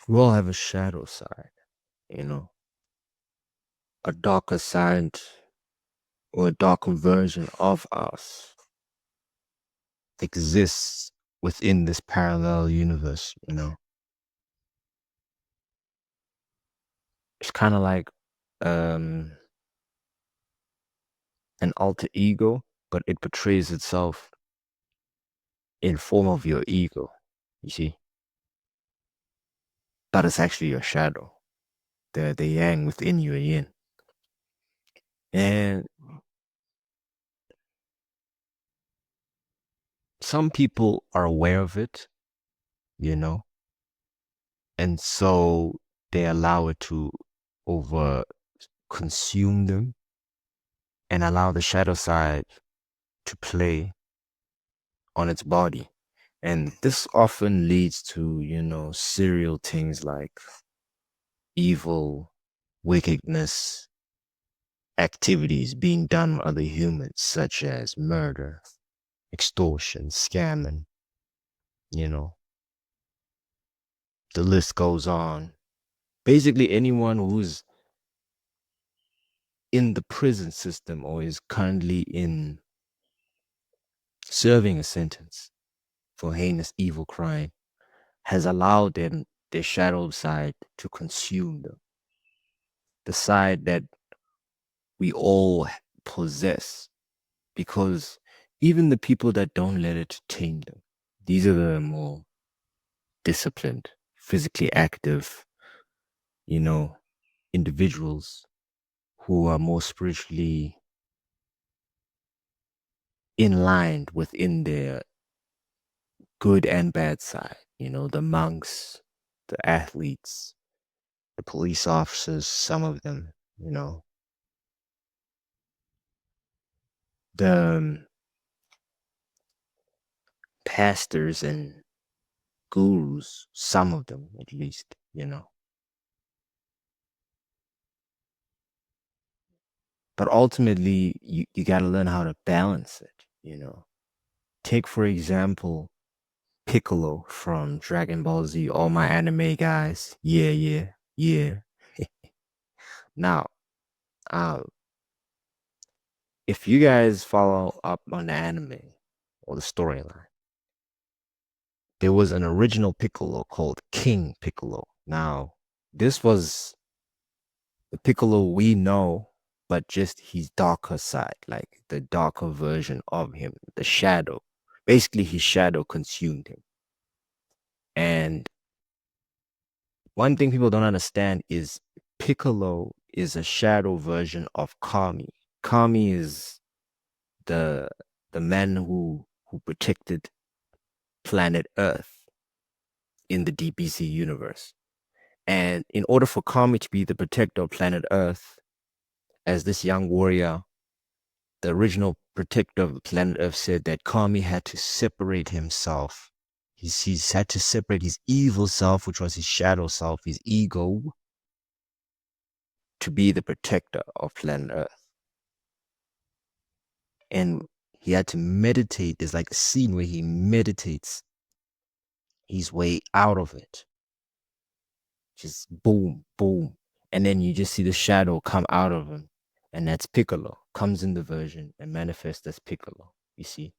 We all have a shadow side, you know, a darker side or a darker version of us exists within this parallel universe, you know. It's kind of like um an alter ego, but it portrays itself in form of your ego, you see. But it's actually your shadow, the yang within you and yin. And some people are aware of it, you know, and so they allow it to over consume them and allow the shadow side to play on its body. And this often leads to, you know, serial things like evil, wickedness, activities being done on other humans, such as murder, extortion, scamming, you know, the list goes on. Basically, anyone who's in the prison system or is currently in serving a sentence for heinous evil crime has allowed their shadow side to consume them. The side that we all possess, because even the people that don't let it tame them, these are the more disciplined, physically active, you know, individuals who are more spiritually in line within their good and bad side. You know, the monks, the athletes, the police officers, some of them, you know, the pastors and gurus, some of them at least, you know. But ultimately, you got to learn how to balance it, you know. Take, for example, Piccolo from Dragon Ball Z, all my anime guys. Yeah, yeah, yeah. Now, uh, if you guys follow up on the anime or the storyline, there was an original Piccolo called King Piccolo. Now, this was the Piccolo we know, but just his darker side, like the darker version of him, the shadow. Basically, his shadow consumed him. And one thing people don't understand is Piccolo is a shadow version of Kami. Kami is the the man who protected planet Earth in the DBZ universe. And in order for Kami to be the protector of planet Earth, as this young warrior, the original protector of planet Earth said that Kami had to separate himself. He's had to separate his evil self, which was his shadow self, his ego, to be the protector of planet Earth. And he had to meditate. There's like a scene where he meditates his way out of it. Just boom, boom. And then you just see the shadow come out of him. And that's Piccolo. Comes in the version and manifests as Piccolo. You see?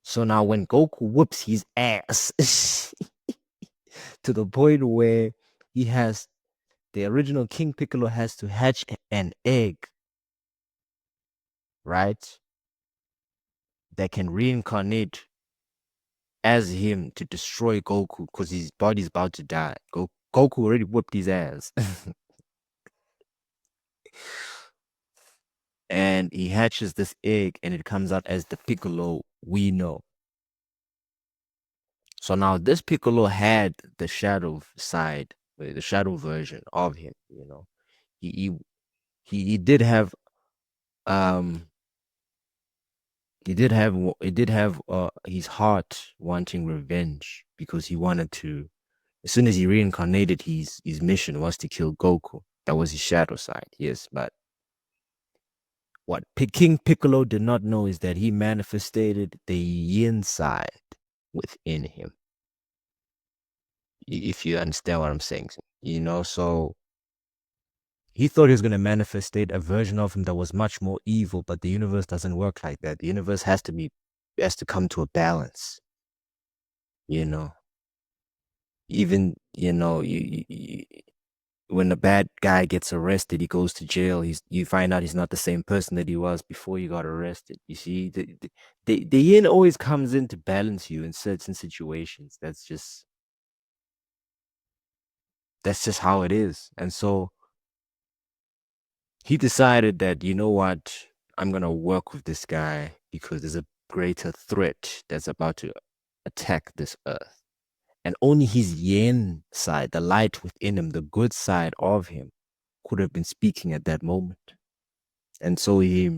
So now when Goku whoops his ass to the point where he has the original King Piccolo has to hatch an egg, right? That can reincarnate as him to destroy Goku because his body's about to die. Goku already whooped his ass. And he hatches this egg and it comes out as the Piccolo we know. So now this Piccolo had the shadow side, the shadow version of him, you know. He he did have um he did have his heart wanting revenge because he wanted to, as soon as he reincarnated, his mission was to kill Goku. That was his shadow side, yes. But what King Piccolo did not know is that he manifested the yin side within him. if you understand what I'm saying. So he thought he was going to manifestate a version of him that was much more evil, but the universe doesn't work like that. The universe has to come to a balance, you know. Even, when the bad guy gets arrested, he goes to jail. You find out he's not the same person that he was before he got arrested. You see, the yin always comes in to balance you in certain situations. That's just how it is. And so he decided that, you know what, I'm gonna work with this guy because there's a greater threat that's about to attack this earth. And only his yin side, the light within him, the good side of him, could have been speaking at that moment. And so he,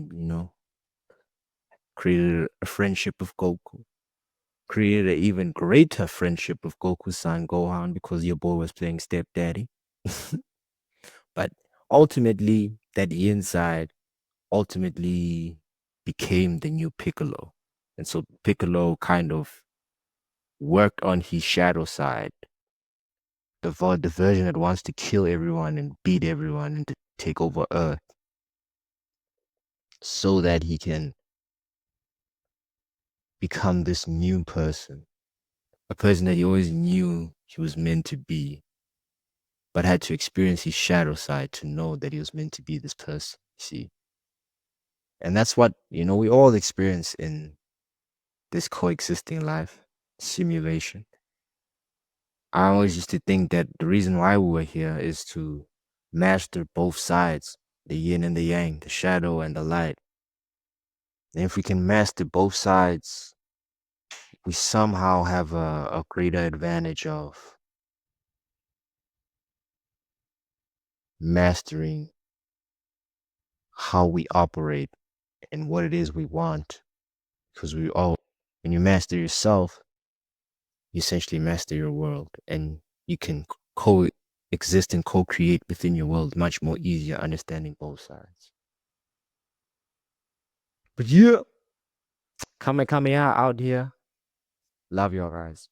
created a friendship with Goku, created an even greater friendship with Goku's son Gohan because your boy was playing stepdaddy. But ultimately, that yin side ultimately became the new Piccolo. And so Piccolo kind of worked on his shadow side, the version that wants to kill everyone and beat everyone and to take over Earth so that he can become this new person, a person that he always knew he was meant to be, but had to experience his shadow side to know that he was meant to be this person, you see. And that's what, we all experience in this coexisting life simulation. I always used to think that the reason why we were here is to master both sides, the yin and the yang, the shadow and the light. And if we can master both sides, we somehow have a greater advantage of mastering how we operate and what it is we want. Because when you master yourself, you essentially master your world and you can coexist and co-create within your world much more easier, understanding both sides. But yeah, Kamehameha out here. Love your guys.